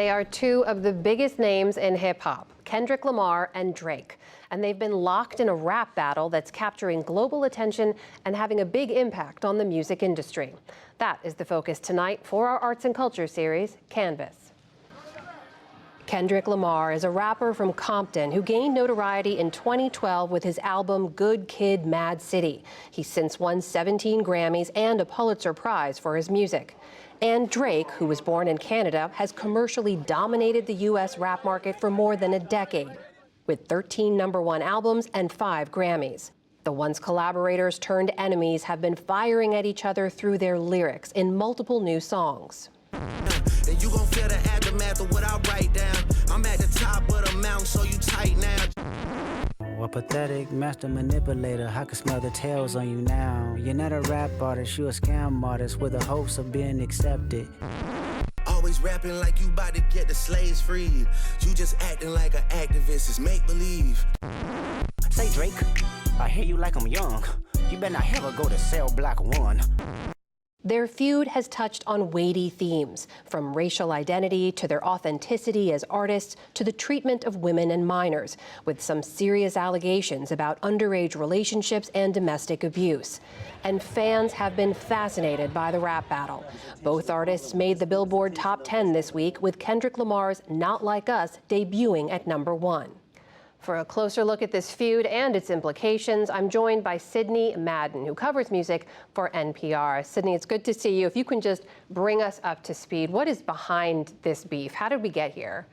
They are two of the biggest names in hip-hop, Kendrick Lamar and Drake. And they've been locked in a rap battle that's capturing global attention and having a big impact on the music industry. That is the focus tonight for our Arts and Culture series, Canvas. Kendrick Lamar is a rapper from Compton who gained notoriety in 2012 with his album Good Kid, Mad City. He's since won 17 Grammys and a Pulitzer Prize for his music. And Drake, who was born in Canada, has commercially dominated the U.S. rap market for more than a decade, with 13 #1 albums and 5 Grammys. The once collaborators turned enemies have been firing at each other through their lyrics in multiple new songs. And you gon' feel the aftermath of what I write down. I'm at the top of the mountain, so you tight now. A pathetic master manipulator, I can smell the tails on you now. You're not a rap artist, you a scam artist with the hopes of being accepted. Always rapping like you about to get the slaves freed. You just acting like an activist, it's make-believe. Say Drake, I hear you like I'm young. You better not ever go to cell block 1. Their feud has touched on weighty themes, from racial identity to their authenticity as artists to the treatment of women and minors, with some serious allegations about underage relationships and domestic abuse. And fans have been fascinated by the rap battle. Both artists made the Billboard Top 10 this week, with Kendrick Lamar's Not Like Us debuting at #1. For a closer look at this feud and its implications, I'm joined by Sydney Madden, who covers music for NPR. Sydney, it's good to see you. If you can just bring us up to speed, what is behind this beef? How did we get here?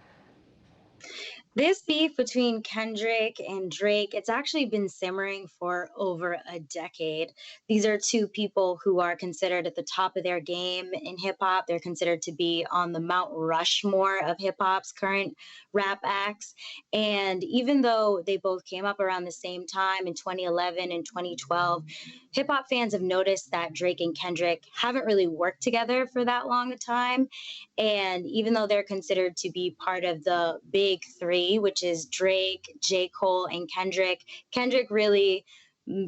This beef between Kendrick and Drake, it's actually been simmering for over a decade. These are two people who are considered at the top of their game in hip hop. They're considered to be on the Mount Rushmore of hip hop's current rap acts. And even though they both came up around the same time in 2011 and 2012, hip hop fans have noticed that Drake and Kendrick haven't really worked together for that long a time. And even though they're considered to be part of the big three, which is Drake, J. Cole, and Kendrick, Kendrick really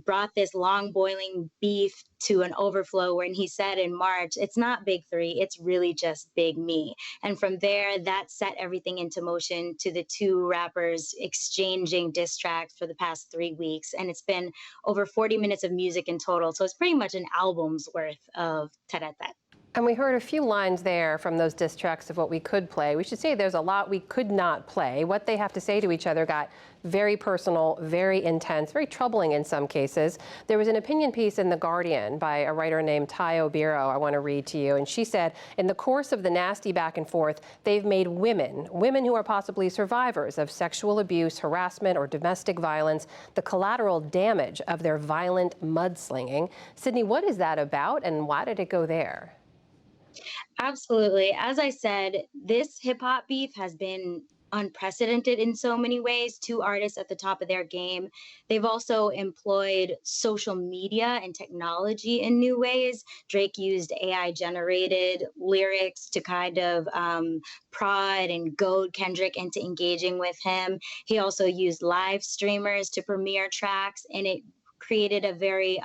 brought this long boiling beef to an overflow when he said in March, it's not big three, it's really just big me. And from there, that set everything into motion to the two rappers exchanging diss tracks for the past 3 weeks. And it's been over 40 minutes of music in total. So it's pretty much an album's worth of tete-a-tete. And we heard a few lines there from those diss tracks of what we could play. We should say there's a lot we could not play. What they have to say to each other got very personal, very intense, very troubling in some cases. There was an opinion piece in The Guardian by a writer named Tayo Biro I want to read to you. And she said, in the course of the nasty back and forth, they've made women who are possibly survivors of sexual abuse, harassment, or domestic violence, the collateral damage of their violent mudslinging. Sydney, what is that about and why did it go there? Absolutely. As I said, this hip hop beef has been unprecedented in so many ways. Two artists at the top of their game. They've also employed social media and technology in new ways. Drake used AI generated lyrics to kind of prod and goad Kendrick into engaging with him. He also used live streamers to premiere tracks, and it created a very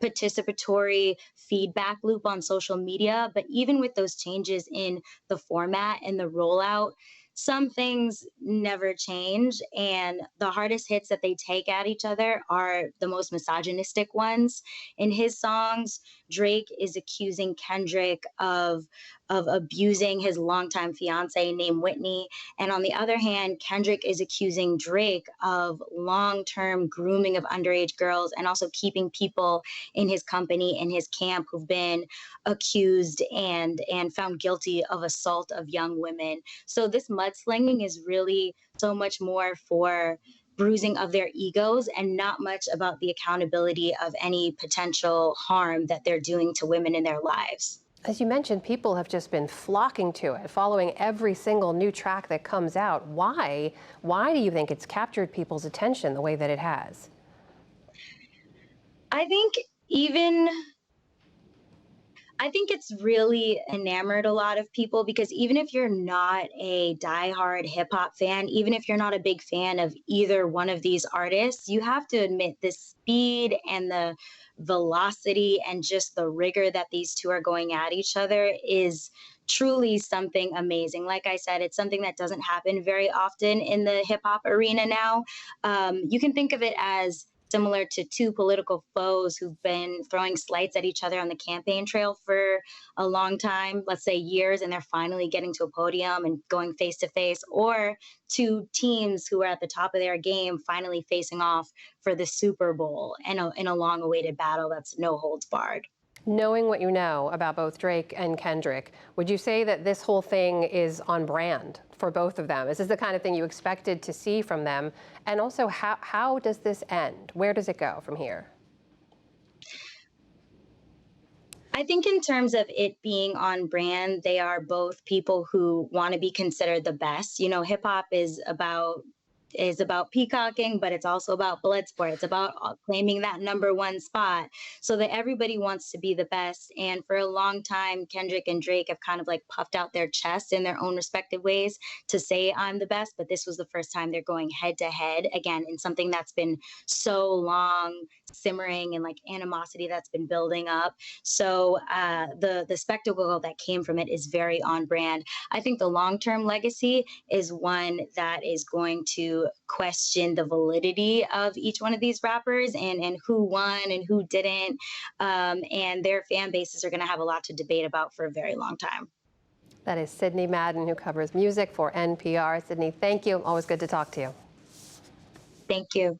participatory feedback loop on social media. But even with those changes in the format and the rollout, some things never change. And the hardest hits that they take at each other are the most misogynistic ones. In his songs, Drake is accusing Kendrick of abusing his longtime fiance named Whitney. And on the other hand, Kendrick is accusing Drake of long-term grooming of underage girls and also keeping people in his company, in his camp, who've been accused and found guilty of assault of young women. So this mudslinging is really so much more for bruising of their egos and not much about the accountability of any potential harm that they're doing to women in their lives. As you mentioned, people have just been flocking to it, following every single new track that comes out. Why? Why do you think it's captured people's attention the way that it has? I think it's really enamored a lot of people, because even if you're not a diehard hip hop fan, even if you're not a big fan of either one of these artists, you have to admit the speed and the velocity and just the rigor that these two are going at each other is truly something amazing. Like I said, it's something that doesn't happen very often in the hip hop arena now. You can think of it as similar to two political foes who've been throwing slights at each other on the campaign trail for a long time, let's say years, and they're finally getting to a podium and going face to face, or two teams who are at the top of their game finally facing off for the Super Bowl in a long awaited battle that's no holds barred. Knowing what you know about both Drake and Kendrick, would you say that this whole thing is on brand for both of them? Is this the kind of thing you expected to see from them? And also, how does this end? Where does it go from here? I think in terms of it being on brand, they are both people who want to be considered the best. You know, hip hop is about peacocking, but it's also about blood sport. It's about claiming that number one spot so that everybody wants to be the best. And for a long time, Kendrick and Drake have kind of like puffed out their chests in their own respective ways to say, I'm the best. But this was the first time they're going head to head again in something that's been so long simmering and like animosity that's been building up. So the spectacle that came from it is very on brand. I think the long-term legacy is one that is going to question the validity of each one of these rappers and who won and who didn't. And their fan bases are going to have a lot to debate about for a very long time. That is Sydney Madden, who covers music for NPR. Sydney, thank you. Always good to talk to you. Thank you.